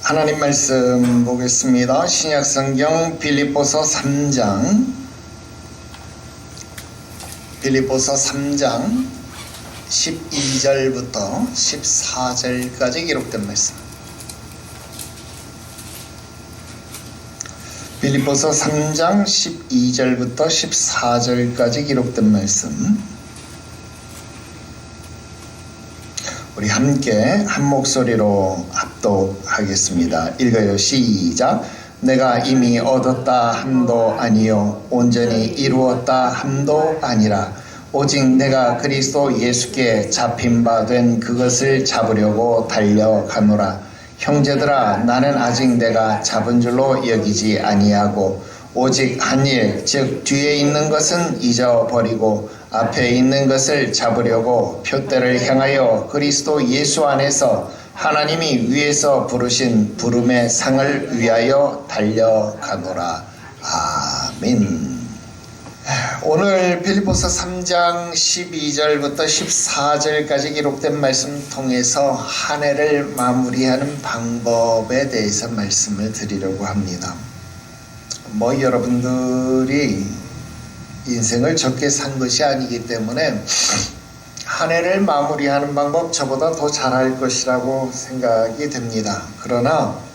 하나님 말씀 보겠습니다. 신약성경 빌립보서 3장 12절부터 14절까지 기록된 말씀. 빌립보서 3장 12절부터 14절까지 기록된 말씀. 우리 함께 한 목소리로 합독하겠습니다. 읽어요. 시작. 내가 이미 얻었다 함도 아니요 온전히 이루었다 함도 아니라 오직 내가 그리스도 예수께 잡힌 바 된 그것을 잡으려고 달려가노라. 형제들아, 나는 아직 내가 잡은 줄로 여기지 아니하고 오직 한 일, 즉 뒤에 있는 것은 잊어버리고 앞에 있는 것을 잡으려고 표대를 향하여 그리스도 예수 안에서 하나님이 위에서 부르신 부름의 상을 위하여 달려가노라. 아멘. 오늘 빌립보서 3장 12절부터 14절까지 기록된 말씀 통해서 한 해를 마무리하는 방법에 대해서 말씀을 드리려고 합니다. 여러분들이 인생을 적게 산 것이 아니기 때문에 한 해를 마무리하는 방법 저보다 더 잘할 것이라고 생각이 됩니다. 그러나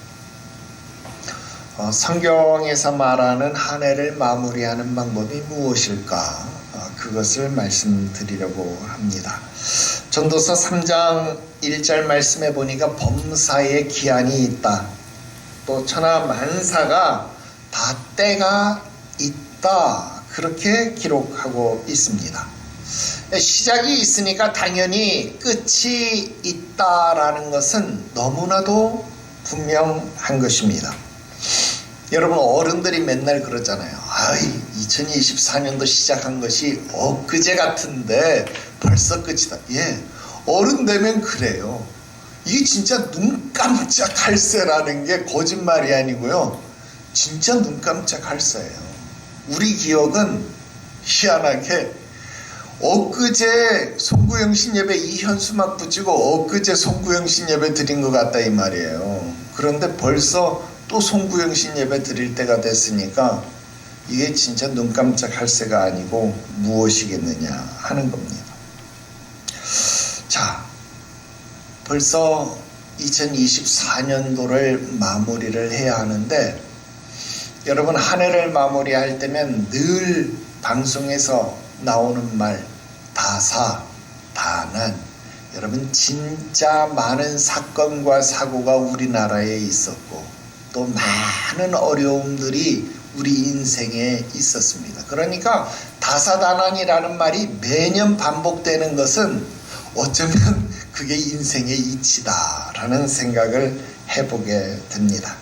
성경에서 말하는 한 해를 마무리하는 방법이 무엇일까? 그것을 말씀드리려고 합니다. 전도서 3장 1절 말씀해 보니까 범사에 기한이 있다. 또 천하 만사가 다 때가 있다. 그렇게 기록하고 있습니다. 시작이 있으니까 당연히 끝이 있다라는 것은 너무나도 분명한 것입니다. 여러분, 어른들이 맨날 그러잖아요. 2024년도 시작한 것이 엊그제 같은데 벌써 끝이다. 어른 되면 그래요. 이게 진짜 눈 깜짝할 새라는 게 거짓말이 아니고요. 진짜 눈 깜짝할 새예요. 우리 기억은 희한하게 엊그제 송구영신 예배 이현수막 붙이고 엊그제 송구영신 예배 드린 것 같다 이 말이에요. 그런데 벌써 또 송구영신 예배 드릴 때가 됐으니까 이게 진짜 눈 깜짝할 새가 아니고 무엇이겠느냐 하는 겁니다. 자, 벌써 2024년도를 마무리를 해야 하는데 여러분, 한 해를 마무리할 때면 늘 방송에서 나오는 말 다사, 다난. 여러분, 진짜 많은 사건과 사고가 우리나라에 있었고 또 많은 어려움들이 우리 인생에 있었습니다. 그러니까 다사다난이라는 말이 매년 반복되는 것은 어쩌면 그게 인생의 이치다라는 생각을 해보게 됩니다.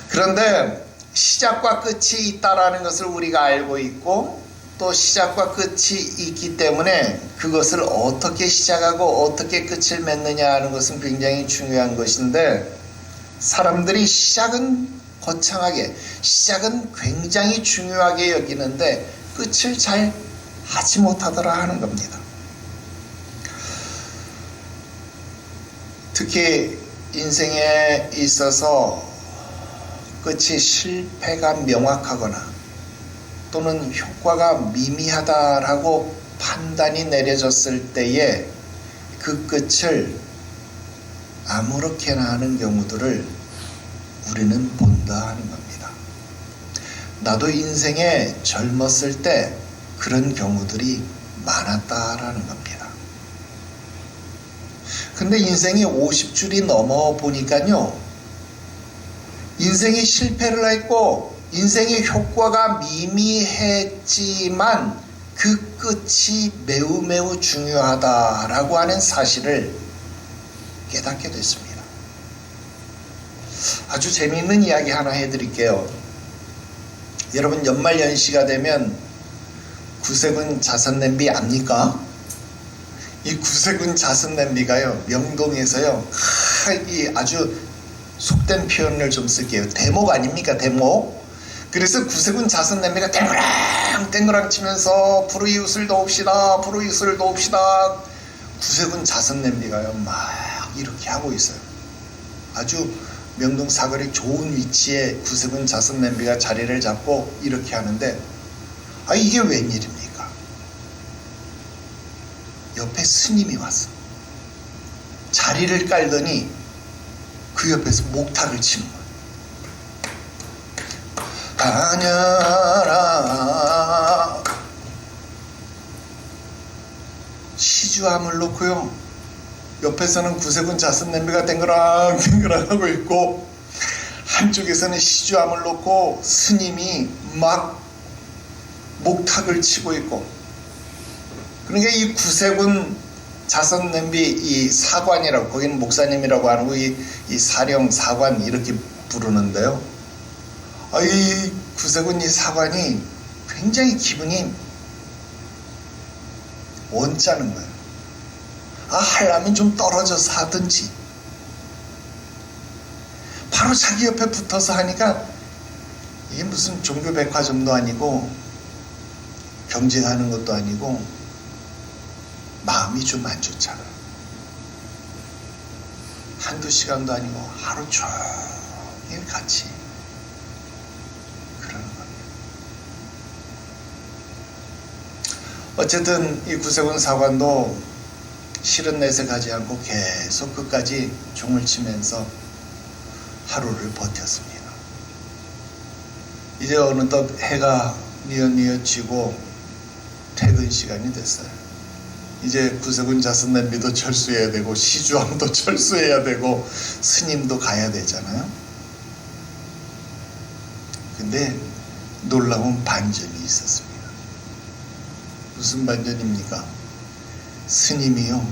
그런데 시작과 끝이 있다라는 것을 우리가 알고 있고 또 시작과 끝이 있기 때문에 그것을 어떻게 시작하고 어떻게 끝을 맺느냐 하는 것은 굉장히 중요한 것인데 사람들이 시작은 거창하게, 시작은 굉장히 중요하게 여기는데 끝을 잘 하지 못하더라 하는 겁니다. 특히 인생에 있어서 끝이 실패가 명확하거나 또는 효과가 미미하다라고 판단이 내려졌을 때에 그 끝을 아무렇게나 하는 경우들을 우리는 본다 하는 겁니다. 나도 인생에 젊었을 때 그런 경우들이 많았다라는 겁니다. 근데 인생이 50줄이 넘어 보니까요, 인생이 실패를 했고 인생의 효과가 미미했지만 그 끝이 매우 중요하다라고 하는 사실을 깨닫게 됐습니다. 아주 재미있는 이야기 하나 해드릴게요. 여러분, 연말연시가 되면 구세군 자선냄비 압니까? 이 구세군 자선냄비가요, 명동에서요, 이 아주 속된 표현을 좀 쓸게요. 대목 아닙니까? 대목. 그래서 구세군 자선 냄비가 땡그랑 땡그랑 치면서 불의웃을 도웁시다, 불의웃을 도웁시다. 구세군 자선 냄비가요 막 이렇게 하고 있어요. 아주 명동 사거리 좋은 위치에 구세군 자선 냄비가 자리를 잡고 이렇게 하는데, 이게 웬일입니까? 옆에 스님이 왔어. 자리를 깔더니 그 옆에서 목탁을 치는 거예요. 다녀라. 시주함을 놓고요, 옆에서는 구세군 자선 냄비가 땡그랑 땡그랑 하고 있고, 한쪽에서는 시주함을 놓고 스님이 막 목탁을 치고 있고, 그러니까 이 구세군 자선 냄비 이 사관이라고, 거기는 목사님이라고 하고 이 사령 사관 이렇게 부르는데요. 이 구세군 이 사관이 굉장히 기분이 언짢은 거예요. 하려면 좀 떨어져서 하든지. 바로 자기 옆에 붙어서 하니까 이게 무슨 종교 백화점도 아니고 경쟁하는 것도 아니고 마음이 좀 안 좋잖아요. 한두 시간도 아니고 하루 종일 같이 그러는 겁니다. 어쨌든 이 구세군 사관도 실은 내색하지 않고 계속 끝까지 종을 치면서 하루를 버텼습니다. 이제 어느덧 해가 뉘엿뉘엿 지고 퇴근 시간이 됐어요. 이제 구세군 자선 냄비도 철수해야 되고 시주함도 철수해야 되고 스님도 가야 되잖아요. 근데 놀라운 반전이 있었습니다. 무슨 반전입니까? 스님이요,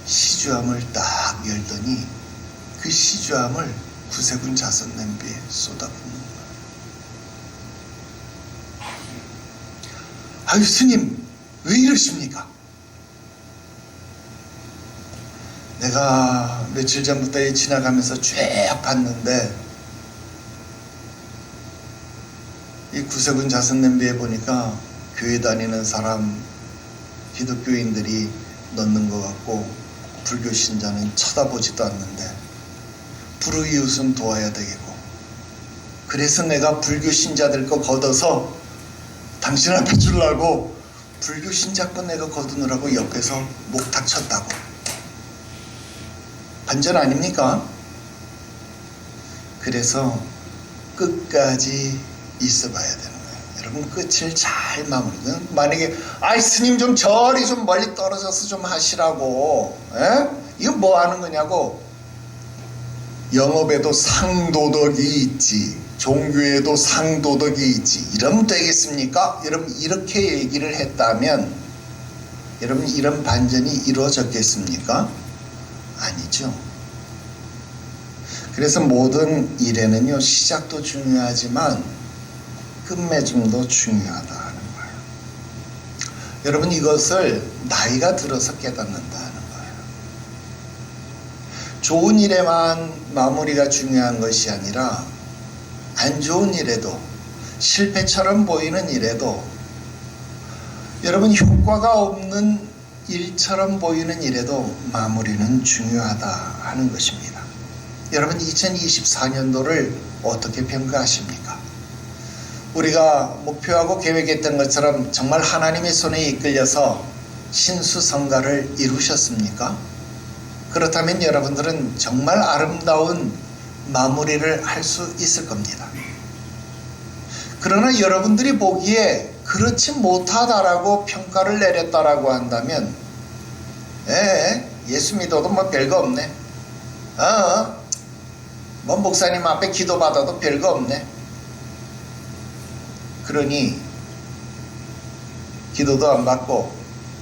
시주함을 딱 열더니 그 시주함을 구세군 자선 냄비에 쏟아붓는 거예요. 아유, 스님 왜 이러십니까? 내가 며칠 전부터 지나가면서 쭉 봤는데 이 구세군 자선 냄비에 보니까 교회 다니는 사람, 기독교인들이 넣는 것 같고 불교 신자는 쳐다보지도 않는데 불의웃은 도와야 되겠고, 그래서 내가 불교 신자들 거 걷어서 당신 앞에 주려고 불교 신자 거 내가 거두느라고 옆에서 목탁 쳤다고. 반전 아닙니까? 그래서 끝까지 있어봐야 되는 거예요. 여러분, 끝을 잘 마무리는, 만약에 스님 좀 저리 좀 멀리 떨어져서 좀 하시라고, 이거 뭐 하는 거냐고. 영업에도 상도덕이 있지, 종교에도 상도덕이 있지, 이러면 되겠습니까? 여러분, 이렇게 얘기를 했다면 여러분 이런 반전이 이루어졌겠습니까? 아니죠. 그래서 모든 일에는요, 시작도 중요하지만 끝맺음도 중요하다 하는 거예요. 여러분, 이것을 나이가 들어서 깨닫는다 하는 거예요. 좋은 일에만 마무리가 중요한 것이 아니라 안 좋은 일에도, 실패처럼 보이는 일에도, 여러분 효과가 없는 일처럼 보이는 일에도 마무리는 중요하다 하는 것입니다. 여러분, 2024년도를 어떻게 평가하십니까? 우리가 목표하고 계획했던 것처럼 정말 하나님의 손에 이끌려서 신수성가를 이루셨습니까? 그렇다면 여러분들은 정말 아름다운 마무리를 할 수 있을 겁니다. 그러나 여러분들이 보기에 그렇지 못하다라고 평가를 내렸다라고 한다면, 예수 믿어도 뭐 별거 없네. 뭐 목사님 앞에 기도받아도 별거 없네. 그러니 기도도 안 받고,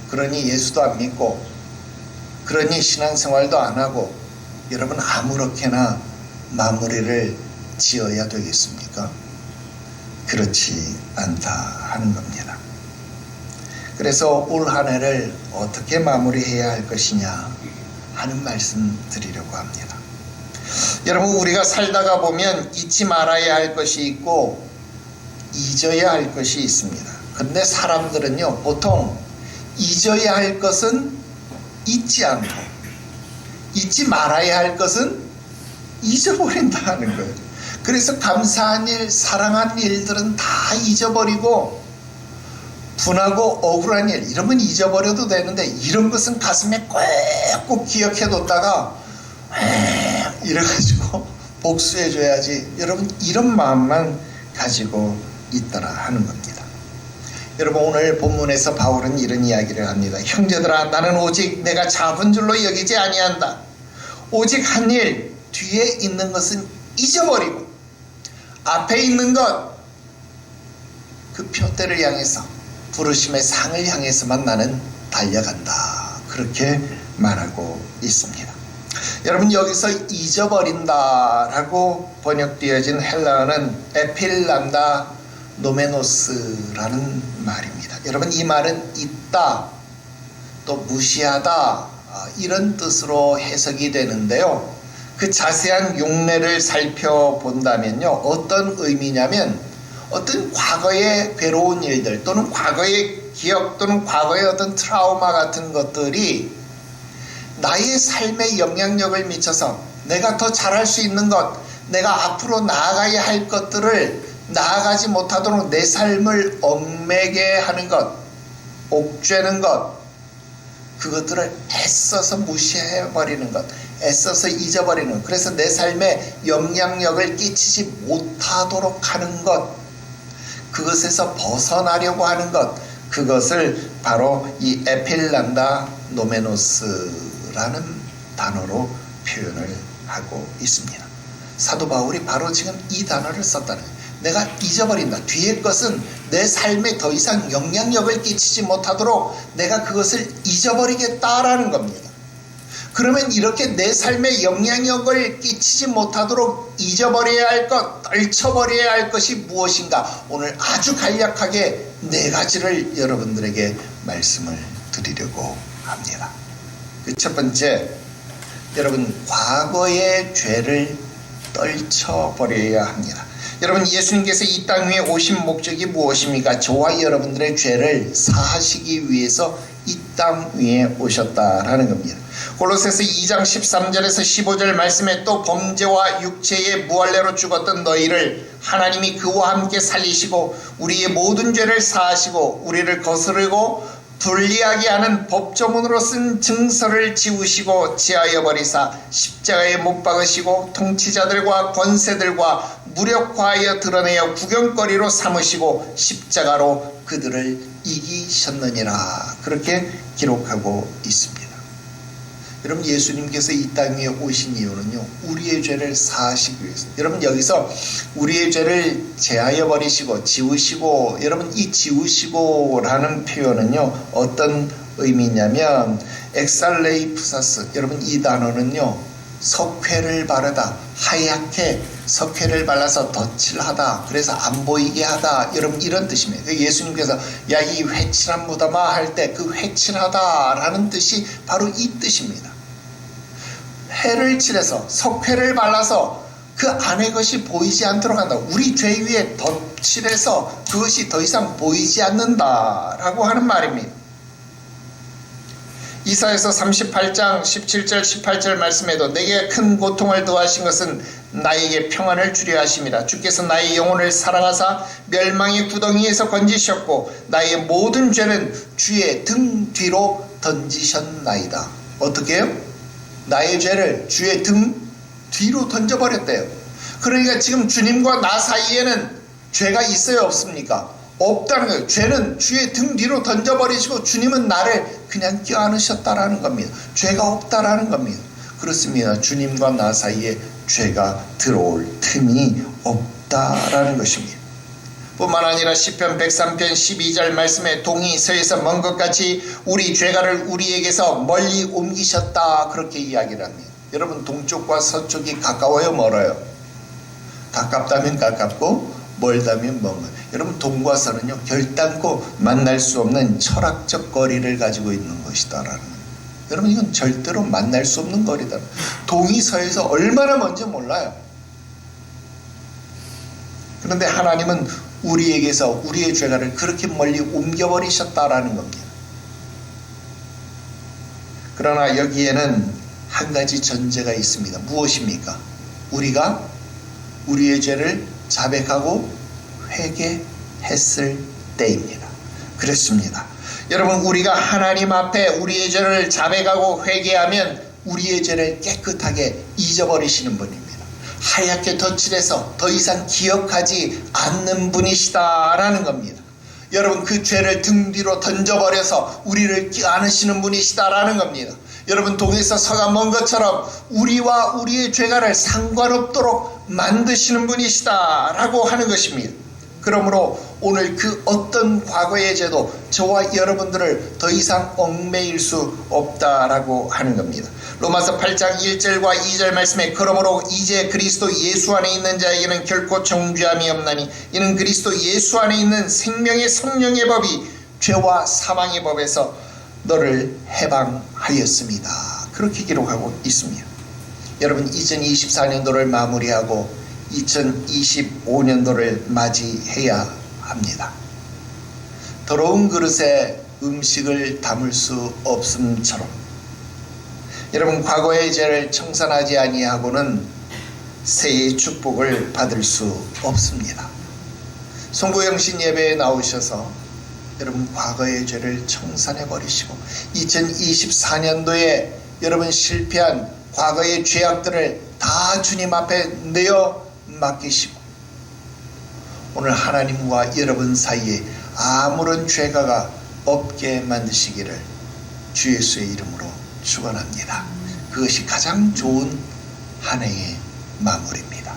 그러니 예수도 안 믿고, 그러니 신앙생활도 안 하고, 여러분 아무렇게나 마무리를 지어야 되겠습니까? 그렇지 않다 하는 겁니다. 그래서 올 한 해를 어떻게 마무리해야 할 것이냐 하는 말씀 드리려고 합니다. 여러분, 우리가 살다가 보면 잊지 말아야 할 것이 있고 잊어야 할 것이 있습니다. 그런데 사람들은요, 보통 잊어야 할 것은 잊지 않고 잊지 말아야 할 것은 잊어버린다는 거예요. 그래서 감사한 일, 사랑한 일들은 다 잊어버리고 분하고 억울한 일 이러면 잊어버려도 되는데 이런 것은 가슴에 꼭 기억해뒀다가 이래가지고 복수해줘야지, 여러분 이런 마음만 가지고 있더라 하는 겁니다. 여러분 오늘 본문에서 바울은 이런 이야기를 합니다. 형제들아, 나는 오직 내가 잡은 줄로 여기지 아니한다. 오직 한 일, 뒤에 있는 것은 잊어버리고 앞에 있는 것, 그 표대를 향해서 부르심의 상을 향해서만 나는 달려간다. 그렇게 말하고 있습니다. 여러분 여기서 잊어버린다라고 번역되어진 헬라어는 에필람다 노메노스라는 말입니다. 여러분 이 말은 잊다, 또 무시하다, 이런 뜻으로 해석이 되는데요. 그 자세한 용례를 살펴본다면요, 어떤 의미냐면 어떤 과거의 괴로운 일들 또는 과거의 기억 또는 과거의 어떤 트라우마 같은 것들이 나의 삶에 영향력을 미쳐서 내가 더 잘할 수 있는 것, 내가 앞으로 나아가야 할 것들을 나아가지 못하도록 내 삶을 얽매게 하는 것, 옥죄는 것, 그것들을 애써서 무시해버리는 것, 애써서 잊어버리는 것, 그래서 내 삶에 영향력을 끼치지 못하도록 하는 것, 그것에서 벗어나려고 하는 것, 그것을 바로 이 에필란다 노메노스라는 단어로 표현을 하고 있습니다. 사도 바울이 바로 지금 이 단어를 썼다는 거예요. 내가 잊어버린다. 뒤의 것은 내 삶에 더 이상 영향력을 끼치지 못하도록 내가 그것을 잊어버리겠다라는 겁니다. 그러면 이렇게 내 삶에 영향력을 끼치지 못하도록 잊어버려야 할 것, 떨쳐버려야 할 것이 무엇인가? 오늘 아주 간략하게 네 가지를 여러분들에게 말씀을 드리려고 합니다. 그 첫 번째, 여러분 과거의 죄를 떨쳐버려야 합니다. 여러분 예수님께서 이 땅 위에 오신 목적이 무엇입니까? 저와 여러분들의 죄를 사하시기 위해서 이 땅 위에 오셨다라는 겁니다. 골로새서 2장 13절에서 15절 말씀에 또 범죄와 육체의 무할례로 죽었던 너희를 하나님이 그와 함께 살리시고 우리의 모든 죄를 사하시고 우리를 거스르고 불리하게 하는 법조문으로 쓴 증서를 지우시고 제하여 버리사 십자가에 못 박으시고 통치자들과 권세들과 무력화하여 드러내어 구경거리로 삼으시고 십자가로 그들을 이기셨느니라. 그렇게 기록하고 있습니다. 여러분 예수님께서 이 땅 위에 오신 이유는요, 우리의 죄를 사하시기 위해서. 여러분 여기서 우리의 죄를 제하여 버리시고 지우시고, 여러분 이 지우시고라는 표현은요 어떤 의미냐면 엑살레이프사스, 여러분 이 단어는요 석회를 바르다, 하얗게 석회를 발라서 덧칠하다, 그래서 안 보이게 하다, 여러분 이런 뜻입니다. 예수님께서 야 이 회칠한 무덤아 할 때 그 회칠하다 라는 뜻이 바로 이 뜻입니다. 해를 칠해서 석회를 발라서 그 안의 것이 보이지 않도록 한다. 우리 죄 위에 덧칠해서 그것이 더 이상 보이지 않는다라고 하는 말입니다. 이사야서 38장 17절 18절 말씀에도 내게 큰 고통을 더하신 것은 나에게 평안을 주려 하심이라. 주께서 나의 영혼을 사랑하사 멸망의 구덩이에서 건지셨고 나의 모든 죄는 주의 등 뒤로 던지셨나이다. 어떻게 해요? 나의 죄를 주의 등 뒤로 던져버렸대요. 그러니까 지금 주님과 나 사이에는 죄가 있어요, 없습니까? 없다는 거예요. 죄는 주의 등 뒤로 던져버리시고 주님은 나를 그냥 껴안으셨다라는 겁니다. 죄가 없다라는 겁니다. 그렇습니다. 주님과 나 사이에 죄가 들어올 틈이 없다라는 것입니다. 뿐만 아니라 시편 103편 12절 말씀에 동이 서에서 먼 것 같이 우리 죄가를 우리에게서 멀리 옮기셨다, 그렇게 이야기를 합니다. 여러분 동쪽과 서쪽이 가까워요, 멀어요? 가깝다면 가깝고 멀다면 먼 것. 여러분 동과 서는요 결단코 만날 수 없는 철학적 거리를 가지고 있는 것이다라는 거예요. 여러분 이건 절대로 만날 수 없는 거리다. 동이 서에서 얼마나 먼지 몰라요. 그런데 하나님은 우리에게서 우리의 죄가를 그렇게 멀리 옮겨버리셨다라는 겁니다. 그러나 여기에는 한 가지 전제가 있습니다. 무엇입니까? 우리가 우리의 죄를 자백하고 회개했을 때입니다. 그렇습니다. 여러분, 우리가 하나님 앞에 우리의 죄를 자백하고 회개하면 우리의 죄를 깨끗하게 잊어버리시는 분입니다. 하얗게 덧칠해서 더 이상 기억하지 않는 분이시다라는 겁니다. 여러분, 그 죄를 등 뒤로 던져버려서 우리를 안으시는 분이시다라는 겁니다. 여러분, 동에서 서가 먼 것처럼 우리와 우리의 죄가를 상관없도록 만드시는 분이시다라고 하는 것입니다. 그러므로 오늘 그 어떤 과거의 죄도 저와 여러분들을 더 이상 얽매일 수 없다라고 하는 겁니다. 로마서 8장 1절과 2절 말씀에 그러므로 이제 그리스도 예수 안에 있는 자에게는 결코 정죄함이 없나니 이는 그리스도 예수 안에 있는 생명의 성령의 법이 죄와 사망의 법에서 너를 해방하였습니다. 그렇게 기록하고 있습니다. 여러분, 2024년도를 마무리하고 2025년도를 맞이해야 합니다. 더러운 그릇에 음식을 담을 수 없음처럼 여러분, 과거의 죄를 청산하지 아니하고는 새해의 축복을 받을 수 없습니다. 송구영신 예배에 나오셔서 여러분, 과거의 죄를 청산해 버리시고 2024년도에 여러분 실패한 과거의 죄악들을 다 주님 앞에 내어 맡기시고 오늘 하나님과 여러분 사이에 아무런 죄가가 없게 만드시기를 주 예수의 이름으로 축원합니다. 그것이 가장 좋은 한 해의 마무리입니다.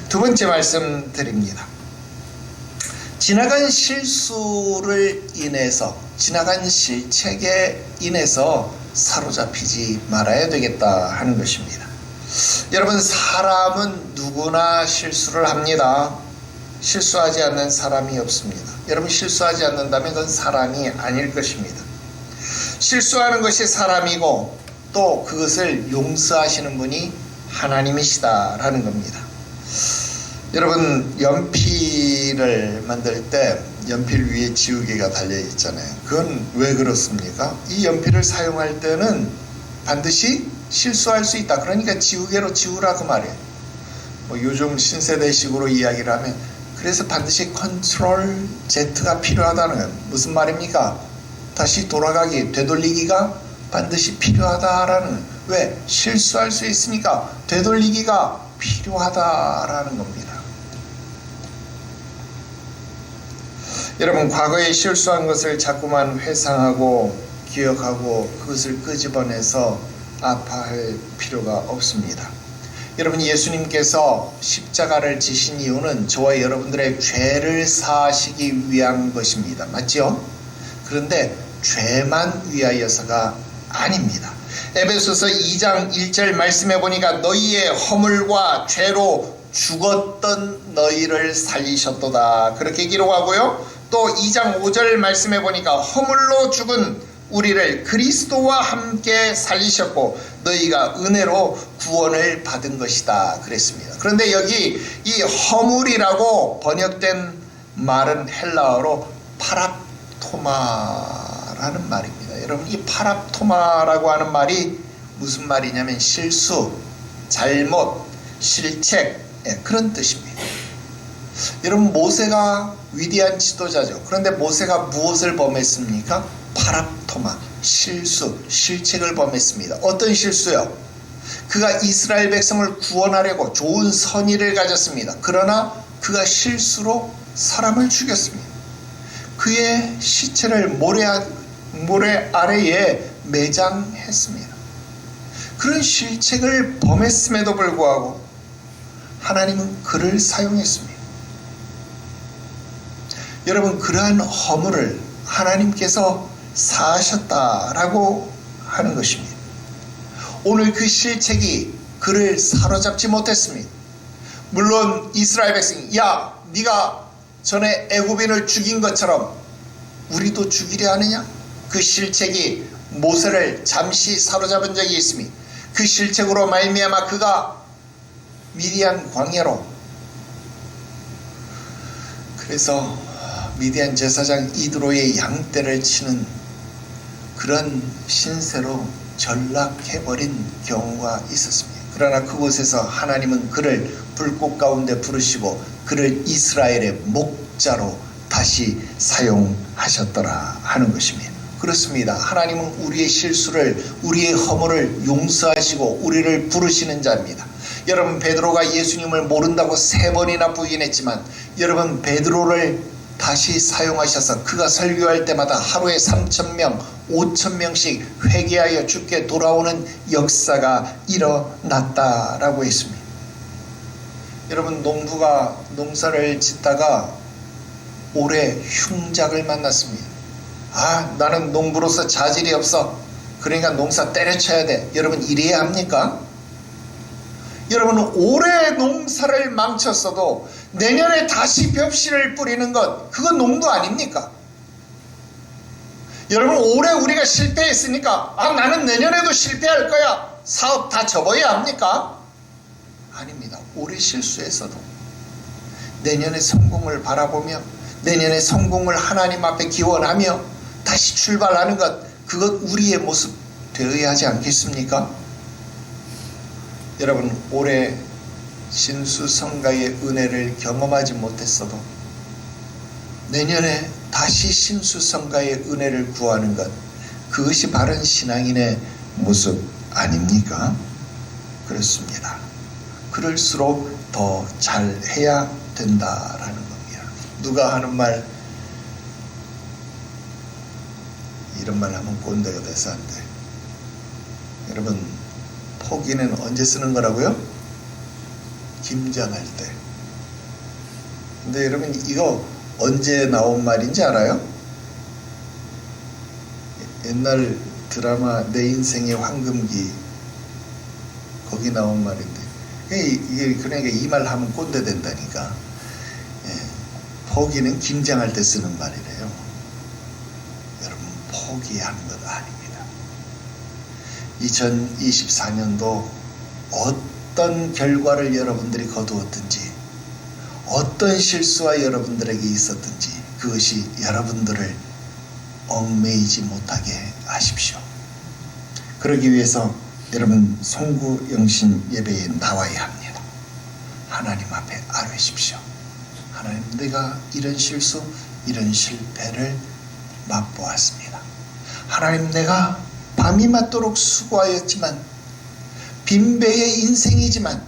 두 번째 말씀 드립니다. 지나간 실수를 인해서, 지나간 실책에 인해서 사로잡히지 말아야 되겠다 하는 것입니다. 여러분, 사람은 누구나 실수를 합니다. 실수하지 않는 사람이 없습니다. 여러분, 실수하지 않는다면 그건 사람이 아닐 것입니다. 실수하는 것이 사람이고 또 그것을 용서하시는 분이 하나님이시다라는 겁니다. 여러분, 연필을 만들 때 연필 위에 지우개가 달려 있잖아요. 그건 왜 그렇습니까? 이 연필을 사용할 때는 반드시 실수할 수 있다. 그러니까 지우개로 지우라고 말이에요. 요즘 신세대식으로 이야기를 하면 그래서 반드시 컨트롤 Z가 필요하다는 거예요. 무슨 말입니까? 다시 돌아가기, 되돌리기가 반드시 필요하다라는 거예요. 왜? 실수할 수 있으니까 되돌리기가 필요하다라는 겁니다. 여러분, 과거에 실수한 것을 자꾸만 회상하고 기억하고 그것을 끄집어내서 아파할 필요가 없습니다. 여러분, 예수님께서 십자가를 지신 이유는 저와 여러분들의 죄를 사하시기 위한 것입니다. 맞죠? 그런데 죄만 위하여서가 아닙니다. 에베소서 2장 1절 말씀해 보니까 너희의 허물과 죄로 죽었던 너희를 살리셨도다. 그렇게 기록하고요. 또 2장 5절 말씀해 보니까 허물로 죽은 우리를 그리스도와 함께 살리셨고 너희가 은혜로 구원을 받은 것이다 그랬습니다. 그런데 여기 이 허물이라고 번역된 말은 헬라어로 파랍토마라는 말입니다. 여러분, 이 파랍토마라고 하는 말이 무슨 말이냐면 실수, 잘못, 실책, 그런 뜻입니다. 여러분, 모세가 위대한 지도자죠. 그런데 모세가 무엇을 범했습니까? 파랍토마, 실수, 실책을 범했습니다. 어떤 실수요? 그가 이스라엘 백성을 구원하려고 좋은 선의를 가졌습니다. 그러나 그가 실수로 사람을 죽였습니다. 그의 시체를 모래 아래에 매장했습니다. 그런 실책을 범했음에도 불구하고 하나님은 그를 사용했습니다. 여러분, 그러한 허물을 하나님께서 사하셨다라고 하는 것입니다. 오늘 그 실책이 그를 사로잡지 못했습니다. 물론 이스라엘 백성이 야, 네가 전에 애굽인을 죽인 것처럼 우리도 죽이려 하느냐? 그 실책이 모세를 잠시 사로잡은 적이 있습니다. 그 실책으로 말미암아 그가 미디안 광야로 그래서 미디안 제사장 이드로의 양떼를 치는 그런 신세로 전락해버린 경우가 있었습니다. 그러나 그곳에서 하나님은 그를 불꽃 가운데 부르시고 그를 이스라엘의 목자로 다시 사용하셨더라 하는 것입니다. 그렇습니다. 하나님은 우리의 실수를, 우리의 허물을 용서하시고 우리를 부르시는 자입니다. 여러분, 베드로가 예수님을 모른다고 3번이나 부인했지만 여러분, 베드로를 다시 사용하셔서 그가 설교할 때마다 하루에 3,000명, 5,000명씩 회개하여 주께 돌아오는 역사가 일어났다라고 했습니다. 여러분, 농부가 농사를 짓다가 올해 흉작을 만났습니다. 나는 농부로서 자질이 없어. 그러니까 농사 때려쳐야 돼. 여러분, 이래야 합니까? 여러분, 올해 농사를 망쳤어도 내년에 다시 벽실을 뿌리는 것, 그건 농부 아닙니까? 여러분, 올해 우리가 실패했으니까 나는 내년에도 실패할 거야. 사업 다 접어야 합니까? 아닙니다. 올해 실수했어도 내년의 성공을 바라보며 내년의 성공을 하나님 앞에 기원하며 다시 출발하는 것, 그것 우리의 모습 되어야 하지 않겠습니까? 여러분, 올해 신수성가의 은혜를 경험하지 못했어도 내년에 다시 신수성가의 은혜를 구하는 것, 그것이 바른 신앙인의 모습 아닙니까? 그렇습니다. 그럴수록 더 잘해야 된다라는 겁니다. 누가 하는 말, 이런 말 하면 꼰대가 돼서 안 돼. 여러분, 포기는 언제 쓰는 거라고요? 김장할 때. 근데 여러분, 이거 언제 나온 말인지 알아요? 옛날 드라마 내 인생의 황금기, 거기 나온 말인데, 이게 그러니까 이 말 하면 꼰대 된다니까. 포기는 김장할 때 쓰는 말이래요. 여러분, 포기하는 것 아닙니다. 2024년도 어떤 결과를 여러분들이 거두었든지, 어떤 실수와 여러분들에게 있었든지 그것이 여러분들을 얽매이지 못하게 하십시오. 그러기 위해서 여러분, 송구영신 예배에 나와야 합니다. 하나님 앞에 아뢰십시오. 하나님, 내가 이런 실수, 이런 실패를 맛보았습니다. 하나님, 내가 밤이 맞도록 수고하였지만, 빈배의 인생이지만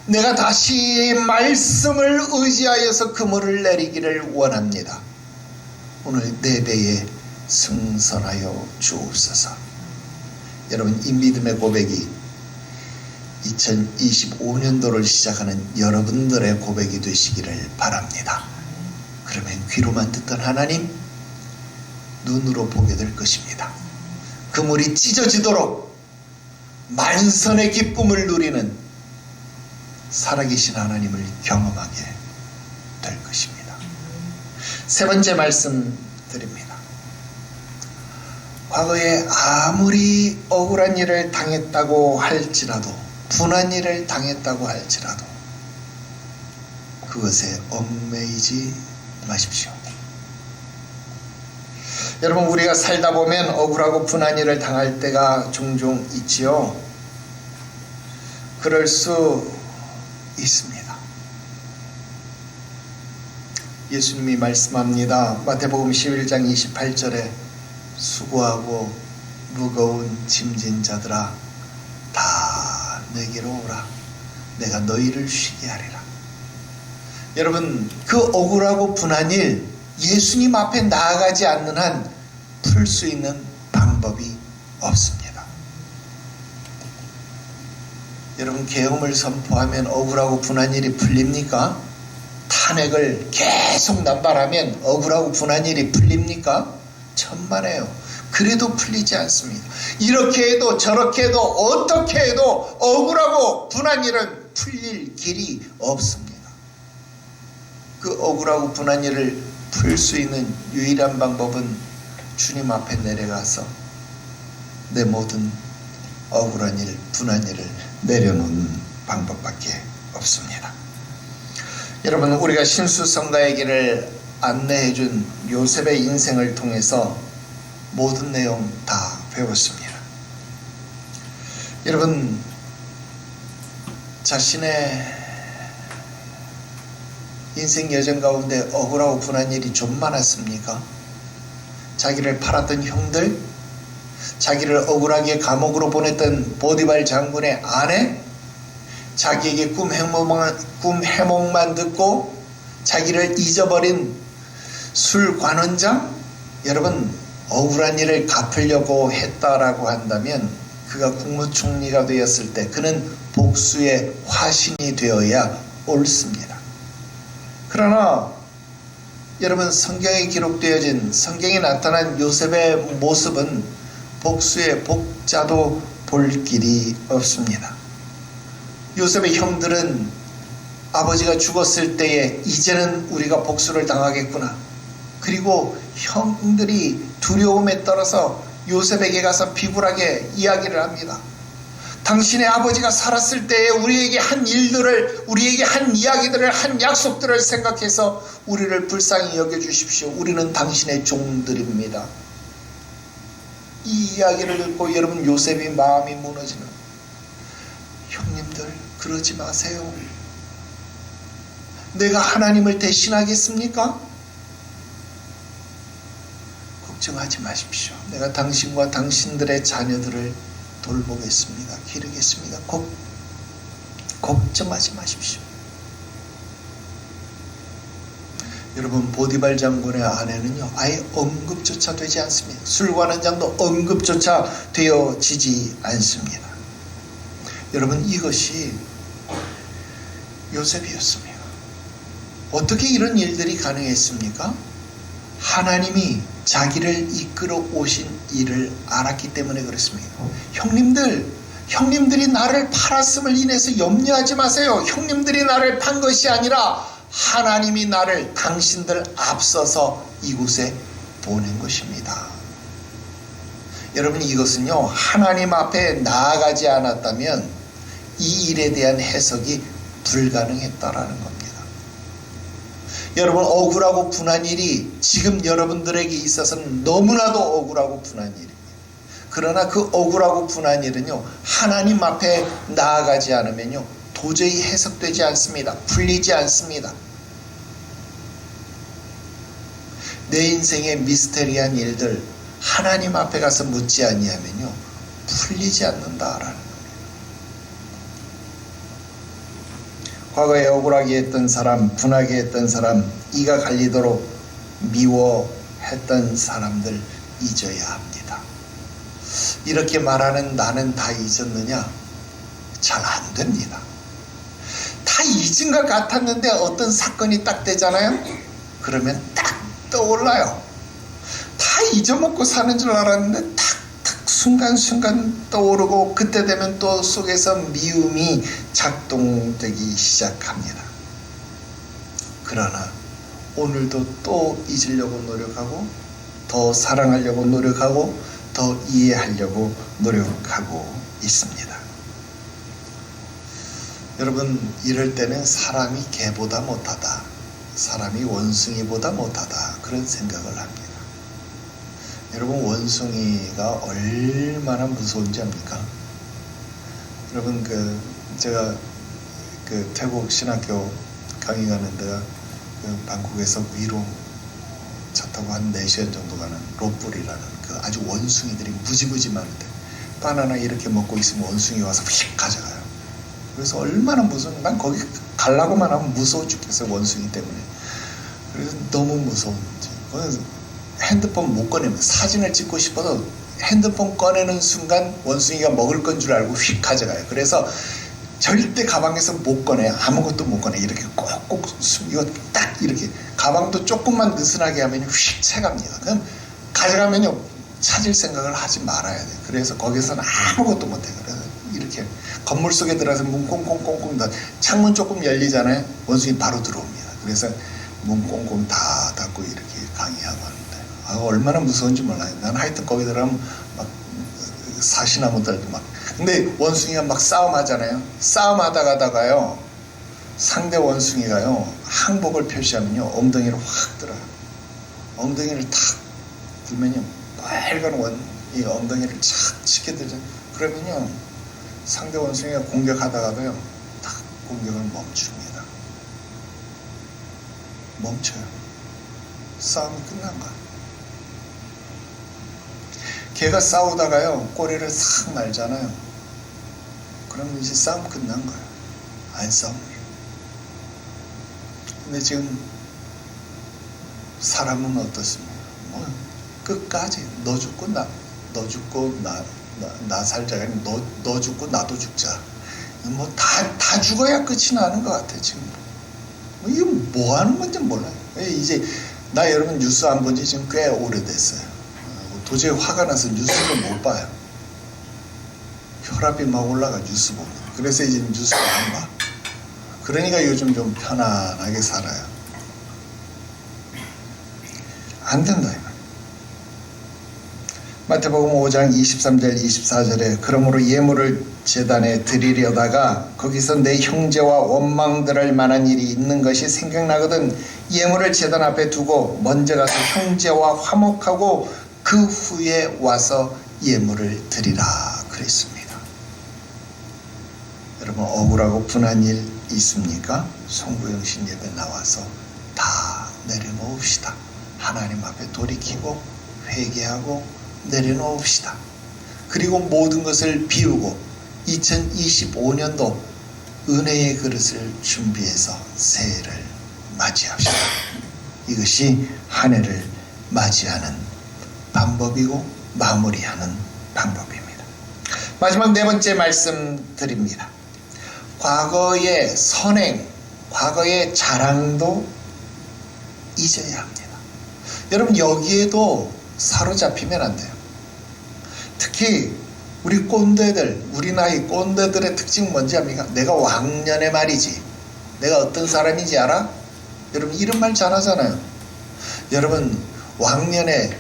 내가 다시 말씀을 의지하여서 그물을 내리기를 원합니다. 오늘 내 배에 승선하여 주옵소서. 여러분, 이 믿음의 고백이 2025년도를 시작하는 여러분들의 고백이 되시기를 바랍니다. 그러면 귀로만 듣던 하나님, 눈으로 보게 될 것입니다. 그물이 찢어지도록 만선의 기쁨을 누리는 살아계신 하나님을 경험하게 될 것입니다. 세 번째 말씀 드립니다. 과거에 아무리 억울한 일을 당했다고 할지라도, 분한 일을 당했다고 할지라도 그것에 얽매이지 마십시오. 여러분, 우리가 살다 보면 억울하고 분한 일을 당할 때가 종종 있지요. 그럴 수 있습니다. 예수님이 말씀합니다. 마태복음 11장 28절에 수고하고 무거운 짐진 자들아, 다 내게로 오라. 내가 너희를 쉬게 하리라. 여러분, 그 억울하고 분한 일, 예수님 앞에 나아가지 않는 한 풀 수 있는 방법이 없습니다. 여러분, 계엄을 선포하면 억울하고 분한 일이 풀립니까? 탄핵을 계속 남발하면 억울하고 분한 일이 풀립니까? 천만에요. 그래도 풀리지 않습니다. 이렇게 해도 저렇게 해도 어떻게 해도 억울하고 분한 일은 풀릴 길이 없습니다. 그 억울하고 분한 일을 풀 수 있는 유일한 방법은 주님 앞에 내려가서 내 모든 억울한 일, 분한 일을 내려놓는 방법밖에 없습니다. 여러분, 우리가 신수성가의 길을 안내해준 요셉의 인생을 통해서 모든 내용 다 배웠습니다. 여러분, 자신의 인생 여정 가운데 억울하고 분한 일이 좀 많았습니까? 자기를 팔았던 형들, 자기를 억울하게 감옥으로 보냈던 보디발 장군의 아내, 자기에게 꿈 해몽만 듣고 자기를 잊어버린 술 관원장. 여러분, 억울한 일을 갚으려고 했다라고 한다면 그가 국무총리가 되었을 때 그는 복수의 화신이 되어야 옳습니다. 그러나 여러분, 성경에 기록되어진, 성경에 나타난 요셉의 모습은 복수의 복자도 볼 길이 없습니다. 요셉의 형들은 아버지가 죽었을 때에 이제는 우리가 복수를 당하겠구나. 그리고 형들이 두려움에 떨어서 요셉에게 가서 비굴하게 이야기를 합니다. 당신의 아버지가 살았을 때에 우리에게 한 일들을, 우리에게 한 이야기들을, 한 약속들을 생각해서 우리를 불쌍히 여겨주십시오. 우리는 당신의 종들입니다. 이 이야기를 듣고 여러분, 요셉이 마음이 무너지는, 형님들 그러지 마세요. 내가 하나님을 대신하겠습니까? 걱정하지 마십시오. 내가 당신과 당신들의 자녀들을 돌보겠습니다. 기르겠습니다. 걱정하지 마십시오. 여러분, 보디발 장군의 아내는요, 아예 언급조차 되지 않습니다. 술 관원장도 언급조차 되어지지 않습니다. 여러분, 이것이 요셉이었습니다. 어떻게 이런 일들이 가능했습니까? 하나님이 자기를 이끌어 오신 일을 알았기 때문에 그렇습니다. 형님들이 나를 팔았음을 인해서 염려하지 마세요. 형님들이 나를 판 것이 아니라 하나님이 나를 당신들 앞서서 이곳에 보낸 것입니다. 여러분, 이것은요, 하나님 앞에 나아가지 않았다면 이 일에 대한 해석이 불가능했다라는 겁니다. 여러분, 억울하고 분한 일이 지금 여러분들에게 있어서는 너무나도 억울하고 분한 일입니다. 그러나 그 억울하고 분한 일은요, 하나님 앞에 나아가지 않으면요, 도저히 해석되지 않습니다. 풀리지 않습니다. 내 인생의 미스테리한 일들 하나님 앞에 가서 묻지 아니하면요, 풀리지 않는다라는 겁니다. 과거에 억울하게 했던 사람, 분하게 했던 사람, 이가 갈리도록 미워했던 사람들 잊어야 합니다. 이렇게 말하는 나는 다 잊었느냐? 잘 안 됩니다. 다 잊은 것 같았는데 어떤 사건이 딱 되잖아요? 그러면 딱 떠올라요. 다 잊어먹고 사는 줄 알았는데 탁탁 순간순간 떠오르고, 그때 되면 또 속에서 미움이 작동되기 시작합니다. 그러나 오늘도 또 잊으려고 노력하고, 더 사랑하려고 노력하고, 더 이해하려고 노력하고 있습니다. 여러분, 이럴 때는 사람이 개보다 못하다, 사람이 원숭이보다 못하다, 그런 생각을 합니다. 여러분, 원숭이가 얼마나 무서운지 압니까? 여러분, 제가 태국 신학교 강의 가는 데가 방콕에서 위로 차 타고 한 4시간 정도 가는 로뿔이라는 아주 원숭이들이 무지무지 많은데, 바나나 이렇게 먹고 있으면 원숭이 와서 휙 가져가요. 그래서 얼마나 무서운, 난 거기 가려고만 하면 무서워 죽겠어요, 원숭이 때문에. 그래서 너무 무서운지 핸드폰 못 꺼내면, 사진을 찍고 싶어도 핸드폰 꺼내는 순간 원숭이가 먹을 건 줄 알고 휙 가져가요. 그래서 절대 가방에서 못 꺼내, 아무것도 못 꺼내. 이렇게 꼭꼭 숨기고 딱 이렇게 가방도 조금만 느슨하게 하면 휙 채갑니다. 그럼 가져가면요, 찾을 생각을 하지 말아야 돼요. 그래서 거기서는 아무것도 못 해요. 그래서 이렇게 건물 속에 들어가서 문 꽁꽁꽁꽁 창문 조금 열리잖아요, 원숭이 바로 들어옵니다. 그래서 문 꽁꽁 다 닫고 이렇게 강의하고 하는데, 얼마나 무서운지 몰라요. 난 하여튼 거기 들어가면 막 사시나무들도 막, 근데 원숭이가 막 싸움하잖아요. 싸움하다가요, 상대 원숭이가요 항복을 표시하면요 엉덩이를 확 들어요. 엉덩이를 탁 들면요 빨간 이 엉덩이를 착 치게 되죠. 그러면요 상대 원숭이가 공격하다가도요 탁 공격을 멈춥니다. 멈춰요. 싸움이 끝난 거야. 걔가 싸우다가요 꼬리를 싹 말잖아요. 그러면 이제 싸움 끝난 거예요. 안 싸웁니다. 근데 지금 사람은 어떻습니까? 뭐 끝까지 너 죽고 나 살자가 아니라 너 죽고 나도 죽자. 뭐 다 죽어야 끝이 나는 것 같아 지금. 이거 뭐 하는 건지 몰라요. 이제 나 여러분 뉴스 안 본 지 지금 꽤 오래됐어요. 도저히 화가 나서 뉴스를 못 봐요. 혈압이 막 올라가 뉴스 보면. 그래서 이제 뉴스를 안 봐. 그러니까 요즘 좀 편안하게 살아요. 안 된다 이 말. 마태복음 5장 23절 24절에 그러므로 예물을 제단에 드리려다가 거기서 내 형제와 원망들을 만한 일이 있는 것이 생각나거든 예물을 제단 앞에 두고 먼저 가서 형제와 화목하고 그 후에 와서 예물을 드리라 그랬습니다. 여러분 억울하고 분한 일 있습니까? 송구영신 예배 나와서 다 내려놓읍시다. 하나님 앞에 돌이키고 회개하고 내려놓읍시다. 그리고 모든 것을 비우고 2025년도 은혜의 그릇을 준비해서 새해를 맞이합시다. 이것이 한 해를 맞이하는 방법이고 마무리하는 방법입니다. 마지막 네 번째 말씀 드립니다. 과거의 선행, 과거의 자랑도 잊어야 합니다. 여러분 여기에도 사로잡히면 안 돼요. 특히 우리 꼰대들, 우리 나이 꼰대들의 특징 뭔지 압니까? 내가 왕년에 말이지. 내가 어떤 사람인지 알아? 여러분 이런 말 잘하잖아요. 여러분 왕년에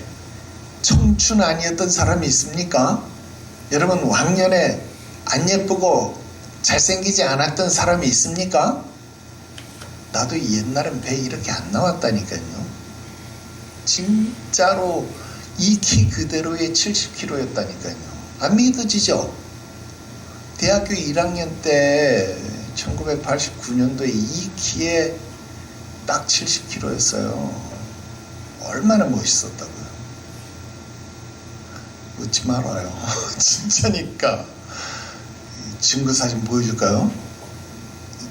청춘 아니었던 사람이 있습니까? 여러분 왕년에 안 예쁘고 잘생기지 않았던 사람이 있습니까? 나도 옛날엔 배 이렇게 안 나왔다니까요. 진짜로 이 키 그대로의 70kg였다니까요. 안 믿어지죠? 대학교 1학년 때 1989년도에 이 키에 딱 70kg였어요. 얼마나 멋있었다고요. 웃지 말아요. 진짜니까. 증거사진 보여줄까요?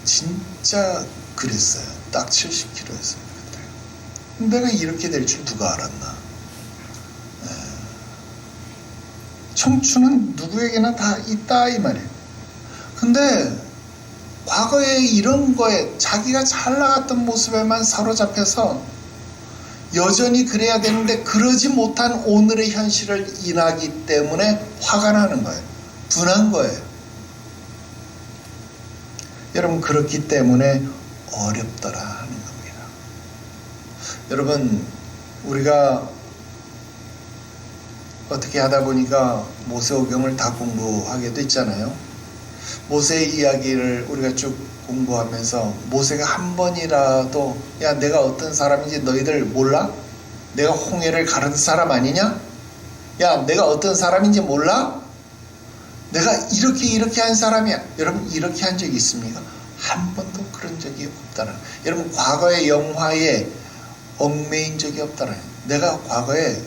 진짜 그랬어요. 딱 70kg였어요. 내가 이렇게 될 줄 누가 알았나. 청춘은 누구에게나 다 있다 이 말이에요. 근데 과거에 이런 거에 자기가 잘 나갔던 모습에만 사로잡혀서 여전히 그래야 되는데 그러지 못한 오늘의 현실을 인하기 때문에 화가 나는 거예요. 분한 거예요. 여러분 그렇기 때문에 어렵더라 하는 겁니다. 여러분 우리가 어떻게 하다 보니까 모세오경을 다 공부하게 됐잖아요. 모세의 이야기를 우리가 쭉 공부하면서 모세가 한 번이라도 야 내가 어떤 사람인지 너희들 몰라? 내가 홍해를 가른 사람 아니냐? 야 내가 어떤 사람인지 몰라? 내가 이렇게 한 사람이야. 여러분 이렇게 한 적이 있습니까? 한 번도 그런 적이 없다는. 여러분 과거의 영화에 얽매인 적이 없다는. 내가 과거에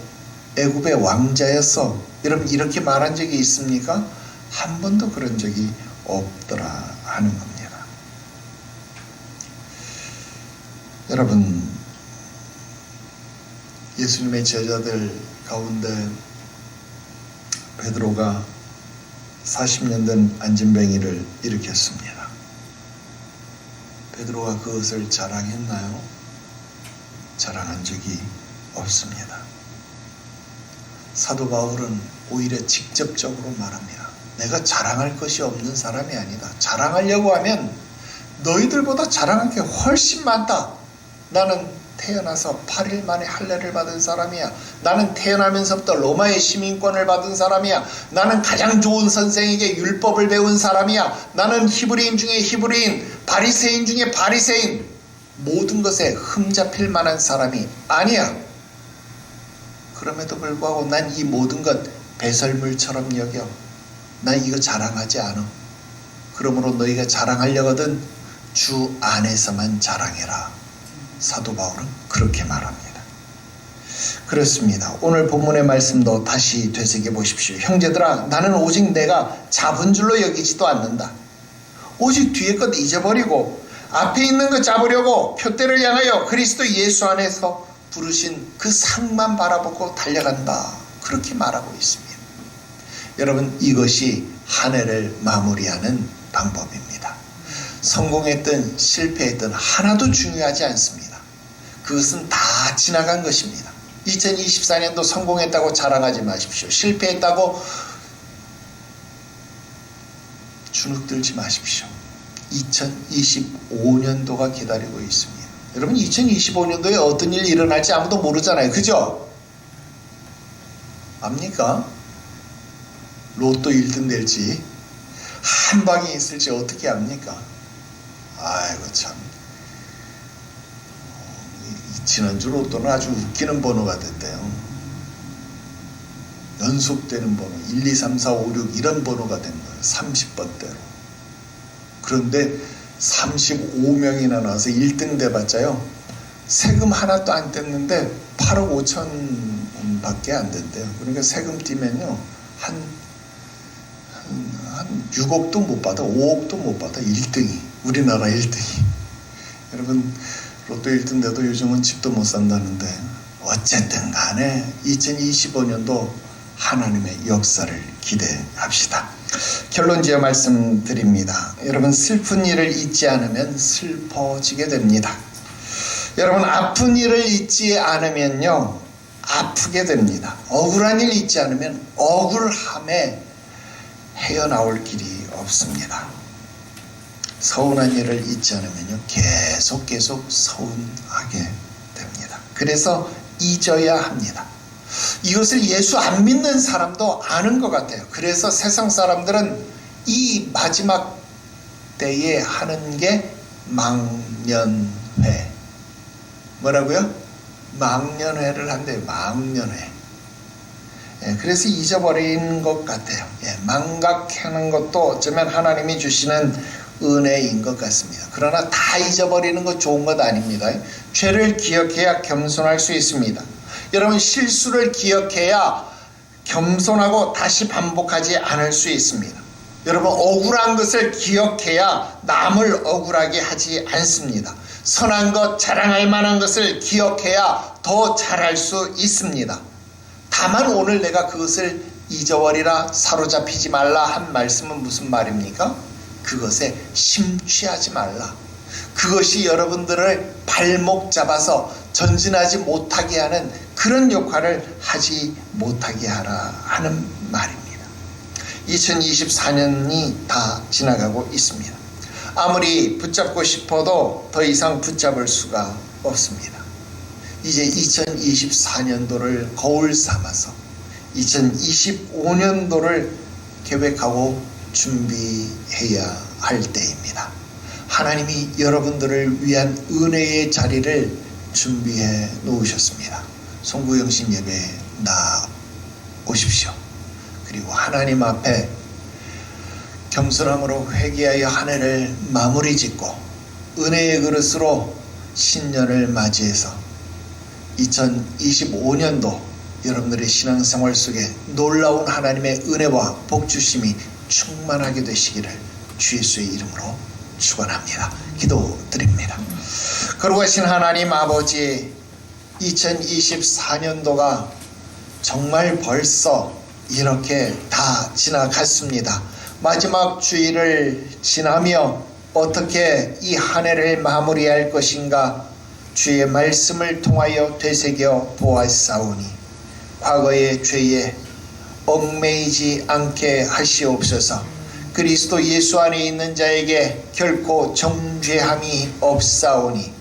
애굽의 왕자였어. 여러분 이렇게 말한 적이 있습니까? 한 번도 그런 적이 없더라 하는 겁니다. 여러분 예수님의 제자들 가운데 베드로가 40년 된 안진뱅이를 일으켰습니다. 베드로가 그것을 자랑했나요? 자랑한 적이 없습니다. 사도 바울은 오히려 직접적으로 말합니다. 내가 자랑할 것이 없는 사람이 아니다. 자랑하려고 하면 너희들보다 자랑할 게 훨씬 많다. 나는 태어나서 8일 만에 할례를 받은 사람이야. 나는 태어나면서부터 로마의 시민권을 받은 사람이야. 나는 가장 좋은 선생에게 율법을 배운 사람이야. 나는 히브리인 중에 히브리인, 바리새인 중에 바리새인, 모든 것에 흠잡힐 만한 사람이 아니야. 그럼에도 불구하고 난 이 모든 것 배설물처럼 여겨. 난 이거 자랑하지 않아. 그러므로 너희가 자랑하려거든 주 안에서만 자랑해라. 사도 바울은 그렇게 말합니다. 그렇습니다. 오늘 본문의 말씀도 다시 되새겨 보십시오. 형제들아, 나는 오직 내가 잡은 줄로 여기지도 않는다. 오직 뒤에 것 잊어버리고 앞에 있는 것 잡으려고 표대를 향하여 그리스도 예수 안에서 부르신 그 상만 바라보고 달려간다. 그렇게 말하고 있습니다. 여러분, 이것이 한 해를 마무리하는 방법입니다. 성공했든 실패했든 하나도 중요하지 않습니다. 그것은 다 지나간 것입니다. 2024년도 성공했다고 자랑하지 마십시오. 실패했다고 주눅들지 마십시오. 2025년도가 기다리고 있습니다. 여러분, 2025년도에 어떤 일이 일어날지 아무도 모르잖아요. 그죠? 압니까? 로또 1등 될지 한 방에 있을지 어떻게 압니까? 아이고 참, 지난주 로또는 아주 웃기는 번호가 됐대요. 연속되는 번호 1, 2, 3, 4, 5, 6 이런 번호가 된 거예요. 30번대로. 그런데 35명이나 나와서 1등 돼봤자요, 세금 하나도 안 뗐는데 8억 5천 밖에 안 된대요. 그러니까 세금 떼면요 한 6억도 못 받아, 5억도 못 받아. 1등이, 우리나라 1등이. 여러분, 로또 1등 돼도 요즘은 집도 못 산다는데, 어쨌든 간에 2025년도 하나님의 역사를 기대합시다. 결론지어 말씀드립니다. 여러분, 슬픈 일을 잊지 않으면 슬퍼지게 됩니다. 여러분, 아픈 일을 잊지 않으면요 아프게 됩니다. 억울한 일 잊지 않으면 억울함에 헤어나올 길이 없습니다. 서운한 일을 잊지 않으면요 계속 서운하게 됩니다. 그래서 잊어야 합니다. 이것을 예수 안 믿는 사람도 아는 것 같아요. 그래서 세상 사람들은 이 마지막 때에 하는 게 망년회. 뭐라고요? 망년회를 한대요. 망년회. 그래서 잊어버린 것 같아요. 망각하는 것도 어쩌면 하나님이 주시는 은혜인 것 같습니다. 그러나 다 잊어버리는 것 좋은 것 아닙니다. 죄를 기억해야 겸손할 수 있습니다. 여러분, 실수를 기억해야 겸손하고 다시 반복하지 않을 수 있습니다. 여러분, 억울한 것을 기억해야 남을 억울하게 하지 않습니다. 선한 것, 자랑할 만한 것을 기억해야 더 잘할 수 있습니다. 다만 오늘 내가 그것을 잊어버리라, 사로잡히지 말라 한 말씀은 무슨 말입니까? 그것에 심취하지 말라. 그것이 여러분들을 발목 잡아서 전진하지 못하게 하는 그런 역할을 하지 못하게 하라 하는 말입니다. 2024년이 다 지나가고 있습니다. 아무리 붙잡고 싶어도 더 이상 붙잡을 수가 없습니다. 이제 2024년도를 거울 삼아서 2025년도를 계획하고 준비해야 할 때입니다. 하나님이 여러분들을 위한 은혜의 자리를 준비해 놓으셨습니다. 송구영신 예배에 나오십시오. 그리고 하나님 앞에 겸손함으로 회개하여 한 해를 마무리 짓고 은혜의 그릇으로 신년을 맞이해서 2025년도 여러분들의 신앙생활 속에 놀라운 하나님의 은혜와 복주심이 충만하게 되시기를 주 예수의 이름으로 축원합니다. 기도드립니다. 거룩하신 하나님 아버지, 2024년도가 정말 벌써 이렇게 다 지나갔습니다. 마지막 주일을 지나며 어떻게 이 한 해를 마무리할 것인가 주의 말씀을 통하여 되새겨 보았사오니 과거의 죄에 얽매이지 않게 하시옵소서. 그리스도 예수 안에 있는 자에게 결코 정죄함이 없사오니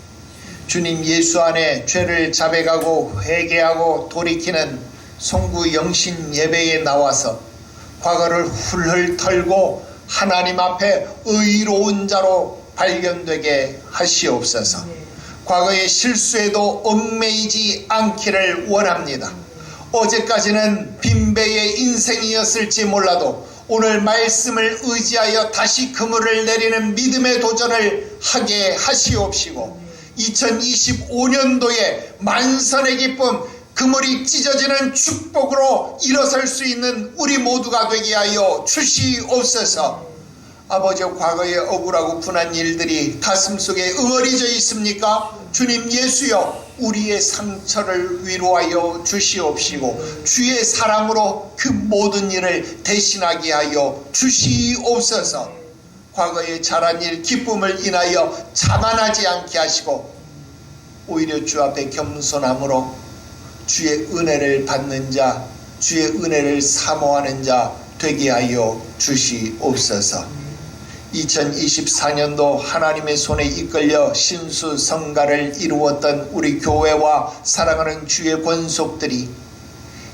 주님 예수 안에 죄를 자백하고 회개하고 돌이키는 송구 영신 예배에 나와서 과거를 훌훌 털고 하나님 앞에 의로운 자로 발견되게 하시옵소서. 과거의 실수에도 얽매이지 않기를 원합니다. 어제까지는 빈배의 인생이었을지 몰라도 오늘 말씀을 의지하여 다시 그물을 내리는 믿음의 도전을 하게 하시옵시고 2025년도에 만선의 기쁨, 그물이 찢어지는 축복으로 일어설 수 있는 우리 모두가 되게 하여 주시옵소서. 아버지, 과거에 억울하고 분한 일들이 가슴속에 응어리져 있습니까? 주님 예수여, 우리의 상처를 위로하여 주시옵시고 주의 사랑으로 그 모든 일을 대신하게 하여 주시옵소서. 과거에 잘한 일, 기쁨을 인하여 자만하지 않게 하시고 오히려 주 앞에 겸손함으로 주의 은혜를 받는 자, 주의 은혜를 사모하는 자 되게 하여 주시옵소서. 2024년도 하나님의 손에 이끌려 신수성가를 이루었던 우리 교회와 사랑하는 주의 권속들이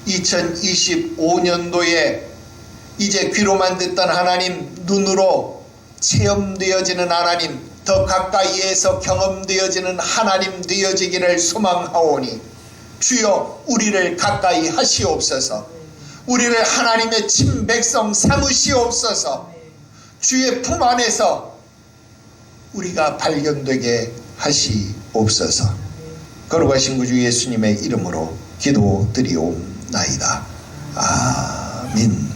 2025년도에 이제 귀로만 듣던 하나님, 눈으로 체험되어지는 하나님, 더 가까이에서 경험되어지는 하나님 되어지기를 소망하오니 주여 우리를 가까이 하시옵소서. 우리를 하나님의 친백성 삼으시옵소서. 주의 품 안에서 우리가 발견되게 하시옵소서. 거룩하신 구주 예수님의 이름으로 기도드리옵나이다. 아멘.